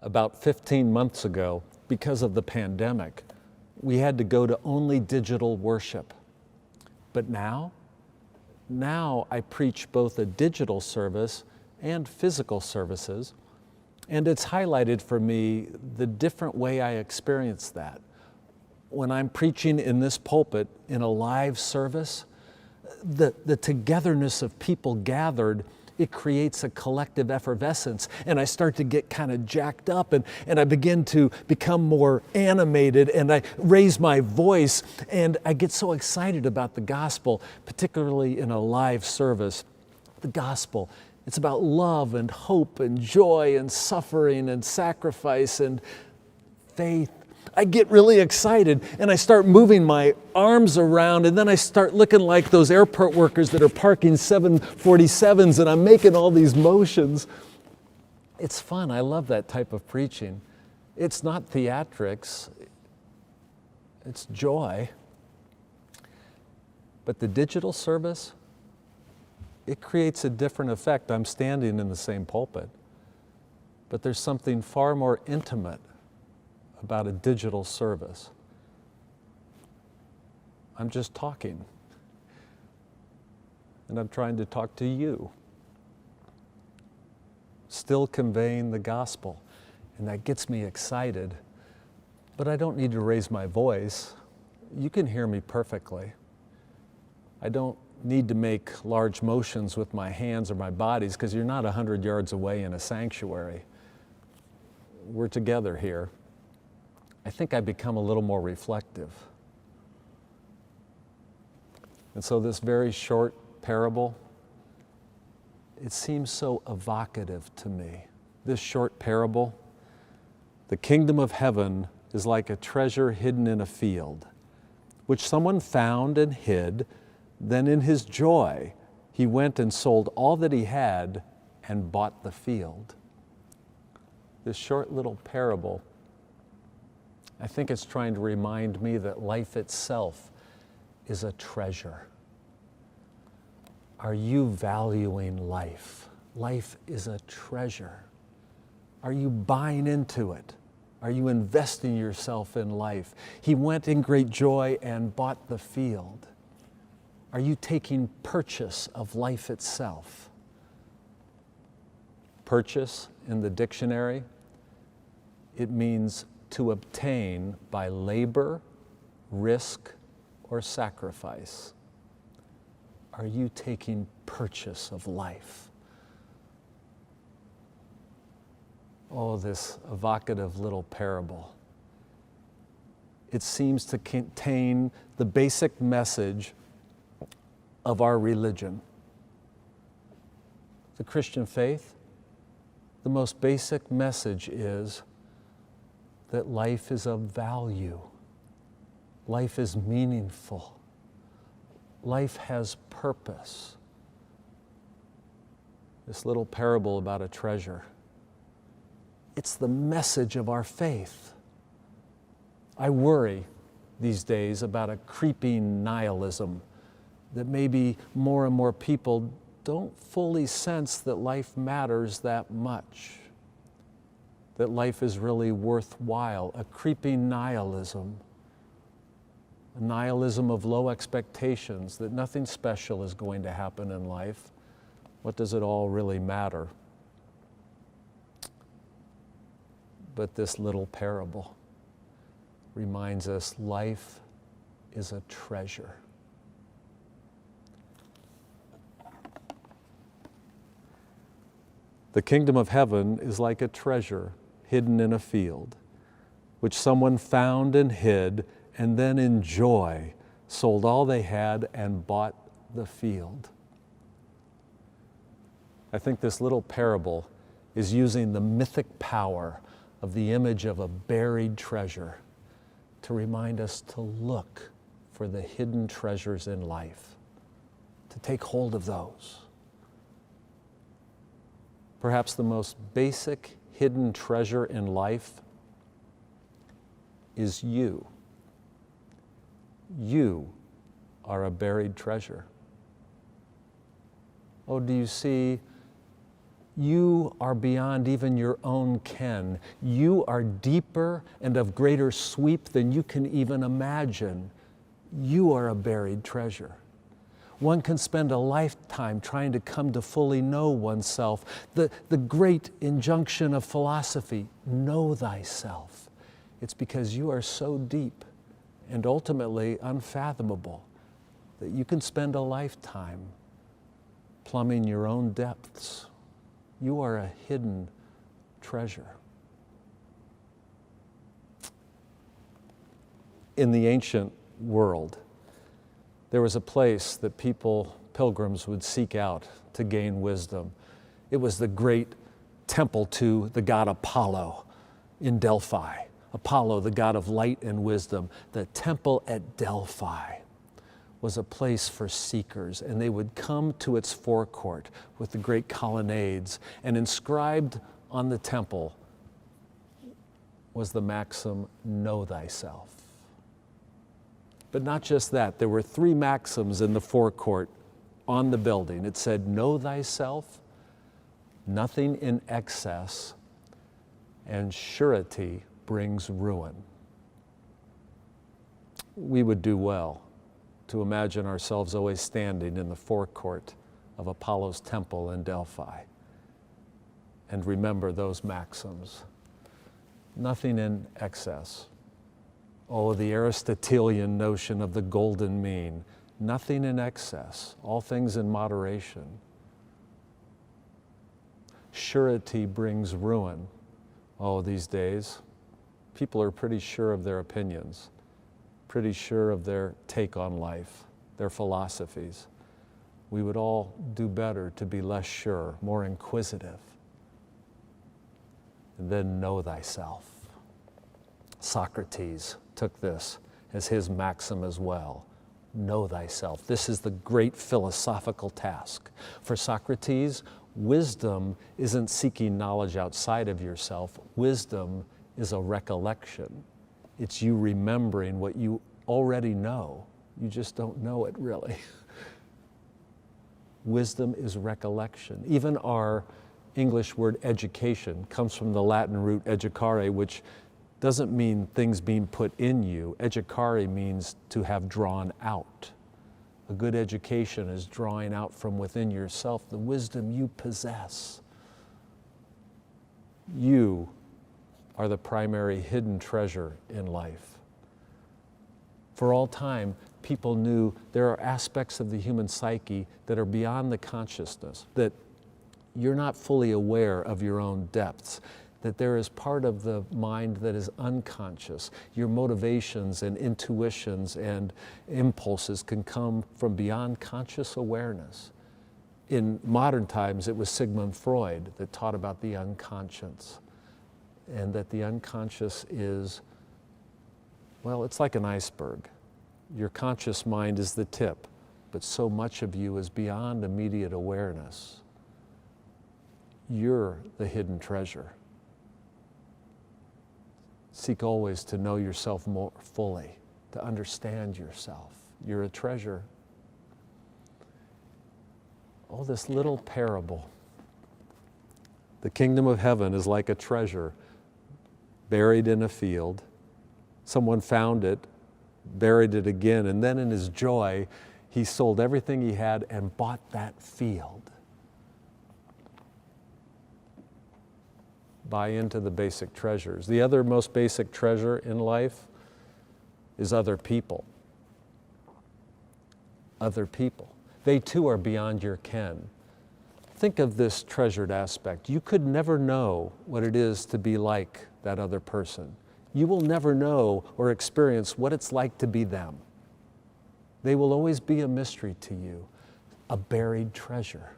About 15 months ago, because of the pandemic, we had to go to only digital worship. But now I preach both a digital service and physical services, and it's highlighted for me the different way I experience that. When I'm preaching in this pulpit in a live service, the togetherness of people gathered, it creates a collective effervescence, and I start to get kind of jacked up, and I begin to become more animated, and I raise my voice, and I get so excited about the gospel, particularly in a live service. The gospel, it's about love and hope and joy and suffering and sacrifice and faith. I get really excited and I start moving my arms around, and then I start looking like those airport workers that are parking 747s, and I'm making all these motions. It's fun. I love that type of preaching. It's not theatrics. It's joy. But the digital service, it creates a different effect. I'm standing in the same pulpit, but there's something far more intimate about a digital service. I'm just talking, and I'm trying to talk to you, still conveying the gospel, and that gets me excited, but I don't need to raise my voice. You can hear me perfectly. I don't need to make large motions with my hands or my bodies, because you're not 100 yards away in a sanctuary. We're together here. I think I become a little more reflective. And so this very short parable, it seems so evocative to me. This short parable, the kingdom of heaven is like a treasure hidden in a field, which someone found and hid. Then in his joy, he went and sold all that he had and bought the field. This short little parable, I think it's trying to remind me that life itself is a treasure. Are you valuing life? Life is a treasure. Are you buying into it? Are you investing yourself in life? He went in great joy and bought the field. Are you taking purchase of life itself? Purchase in the dictionary, it means to obtain by labor, risk, or sacrifice. Are you taking purchase of life? Oh, this evocative little parable. It seems to contain the basic message of our religion. The Christian faith, the most basic message is that life is of value. Life is meaningful. Life has purpose. This little parable about a treasure, it's the message of our faith. I worry these days about a creeping nihilism, that maybe more and more people don't fully sense that life matters that much, that life is really worthwhile, a creeping nihilism, a nihilism of low expectations, that nothing special is going to happen in life. What does it all really matter? But this little parable reminds us life is a treasure. The kingdom of heaven is like a treasure hidden in a field, which someone found and hid, and then in joy sold all they had and bought the field. I think this little parable is using the mythic power of the image of a buried treasure to remind us to look for the hidden treasures in life, to take hold of those. Perhaps the most basic hidden treasure in life is you. You are a buried treasure. Oh, do you see You are beyond even your own ken. You are deeper and of greater sweep than you can even imagine. You are a buried treasure. One can spend a lifetime trying to come to fully know oneself. The great injunction of philosophy, know thyself. It's because you are so deep and ultimately unfathomable that you can spend a lifetime plumbing your own depths. You are a hidden treasure. In the ancient world, there was a place that pilgrims would seek out to gain wisdom. It was the great temple to the god Apollo in Delphi. Apollo, the god of light and wisdom. The temple at Delphi was a place for seekers, and they would come to its forecourt with the great colonnades, and inscribed on the temple was the maxim, know thyself. But not just that, there were 3 maxims in the forecourt on the building. It said, know thyself, nothing in excess, and surety brings ruin. We would do well to imagine ourselves always standing in the forecourt of Apollo's temple in Delphi and remember those maxims. Nothing in excess. Oh, the Aristotelian notion of the golden mean. Nothing in excess, all things in moderation. Surety brings ruin. Oh, these days, people are pretty sure of their opinions, pretty sure of their take on life, their philosophies. We would all do better to be less sure, more inquisitive, and then know thyself. Socrates took this as his maxim as well. Know thyself. This is the great philosophical task. For Socrates, wisdom isn't seeking knowledge outside of yourself. Wisdom is a recollection. It's you remembering what you already know. You just don't know it really. Wisdom is recollection. Even our English word education comes from the Latin root educare, which doesn't mean things being put in you. Educare means to have drawn out. A good education is drawing out from within yourself the wisdom you possess. You are the primary hidden treasure in life. For all time, people knew there are aspects of the human psyche that are beyond the consciousness, that you're not fully aware of your own depths, that there is part of the mind that is unconscious. Your motivations and intuitions and impulses can come from beyond conscious awareness. In modern times, it was Sigmund Freud that taught about the unconscious, and that the unconscious is, well, it's like an iceberg. Your conscious mind is the tip, but so much of you is beyond immediate awareness. You're the hidden treasure. Seek always to know yourself more fully, to understand yourself. You're a treasure. Oh, this little parable. The kingdom of heaven is like a treasure buried in a field. Someone found it, buried it again, and then in his joy, he sold everything he had and bought that field. Buy into the basic treasures. The other most basic treasure in life is other people. Other people. They too are beyond your ken. Think of this treasured aspect. You could never know what it is to be like that other person. You will never know or experience what it's like to be them. They will always be a mystery to you, a buried treasure.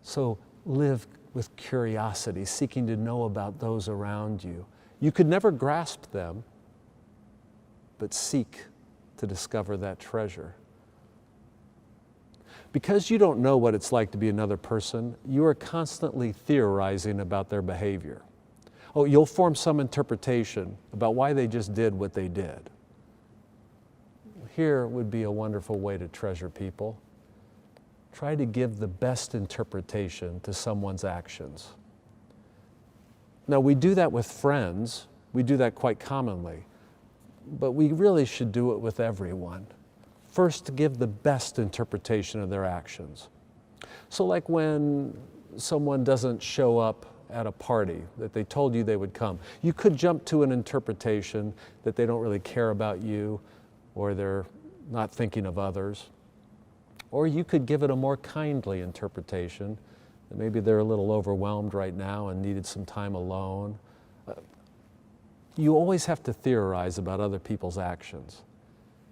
So live with curiosity, seeking to know about those around you. You could never grasp them, but seek to discover that treasure. Because you don't know what it's like to be another person, you are constantly theorizing about their behavior. Oh, you'll form some interpretation about why they just did what they did. Here would be a wonderful way to treasure people. Try to give the best interpretation to someone's actions. Now, we do that with friends. We do that quite commonly. But we really should do it with everyone. First, to give the best interpretation of their actions. So like when someone doesn't show up at a party that they told you they would come, you could jump to an interpretation that they don't really care about you, or they're not thinking of others. Or you could give it a more kindly interpretation, that maybe they're a little overwhelmed right now and needed some time alone. You always have to theorize about other people's actions.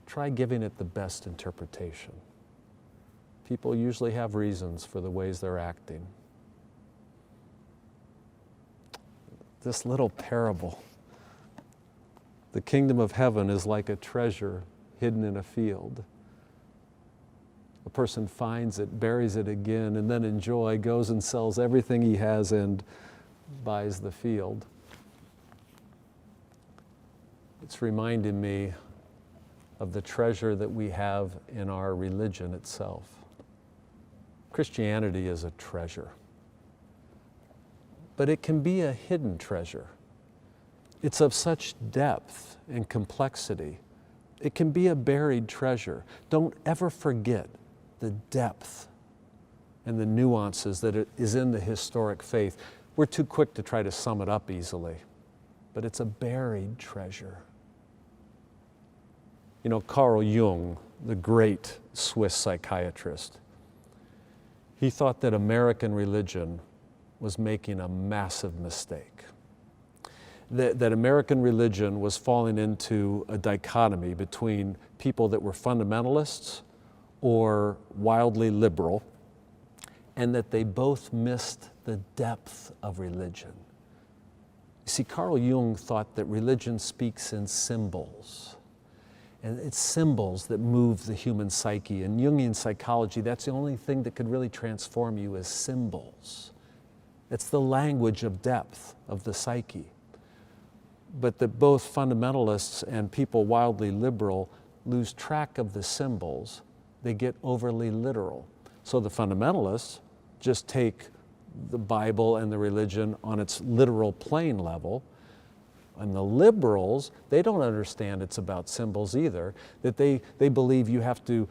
Try giving it the best interpretation. People usually have reasons for the ways they're acting. This little parable. The kingdom of heaven is like a treasure hidden in a field. A person finds it, buries it again, and then in joy goes and sells everything he has and buys the field. It's reminding me of the treasure that we have in our religion itself. Christianity is a treasure, but it can be a hidden treasure. It's of such depth and complexity. It can be a buried treasure. Don't ever forget the depth and the nuances that is in the historic faith. We're too quick to try to sum it up easily, but it's a buried treasure. You know, Carl Jung, the great Swiss psychiatrist, he thought that American religion was making a massive mistake. That American religion was falling into a dichotomy between people that were fundamentalists or wildly liberal, and that they both missed the depth of religion. You see, Carl Jung thought that religion speaks in symbols. And it's symbols that move the human psyche. In Jungian psychology, that's the only thing that could really transform you is symbols. It's the language of depth of the psyche. But that both fundamentalists and people wildly liberal lose track of the symbols. They get overly literal. So the fundamentalists just take the Bible and the religion on its literal plain level. And the liberals, they don't understand it's about symbols either, that they believe you have to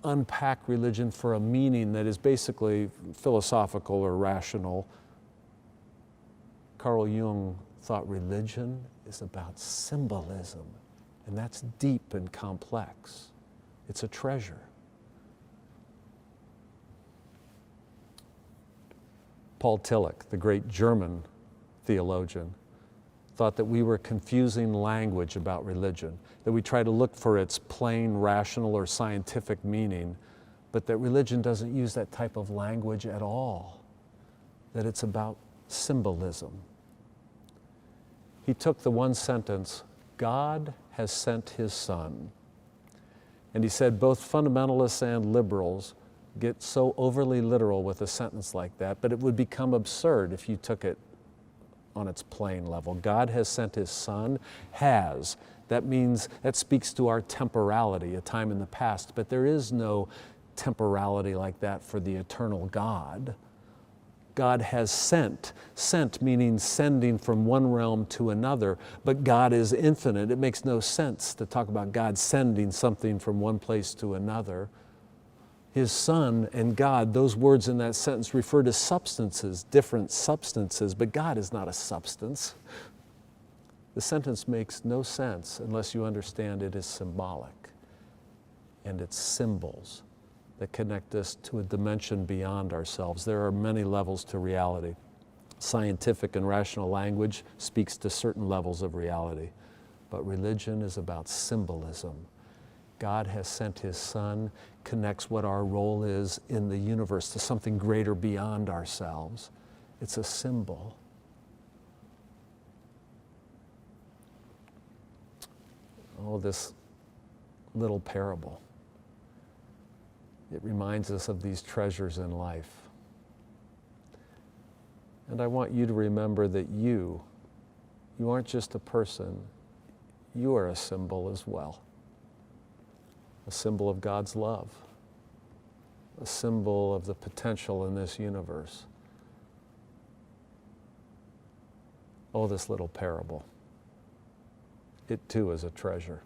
unpack religion for a meaning that is basically philosophical or rational. Carl Jung thought religion is about symbolism, and that's deep and complex. It's a treasure. Paul Tillich, the great German theologian, thought that we were confusing language about religion, that we try to look for its plain, rational, or scientific meaning, but that religion doesn't use that type of language at all, that it's about symbolism. He took the one sentence, God has sent his Son, and he said both fundamentalists and liberals get so overly literal with a sentence like that, but it would become absurd if you took it on its plain level. God has sent his Son, has. That means, that speaks to our temporality, a time in the past, but there is no temporality like that for the eternal God. God has sent. Sent meaning sending from one realm to another, but God is infinite. It makes no sense to talk about God sending something from one place to another. His Son and God, those words in that sentence refer to substances, different substances, but God is not a substance. The sentence makes no sense unless you understand it is symbolic, and it's symbols that connect us to a dimension beyond ourselves. There are many levels to reality. Scientific and rational language speaks to certain levels of reality, but religion is about symbolism. God has sent his Son, connects what our role is in the universe to something greater beyond ourselves. It's a symbol. Oh, this little parable. It reminds us of these treasures in life. And I want you to remember that you aren't just a person, you are a symbol as well. A symbol of God's love. a symbol of the potential in this universe. Oh, this little parable. It too is a treasure.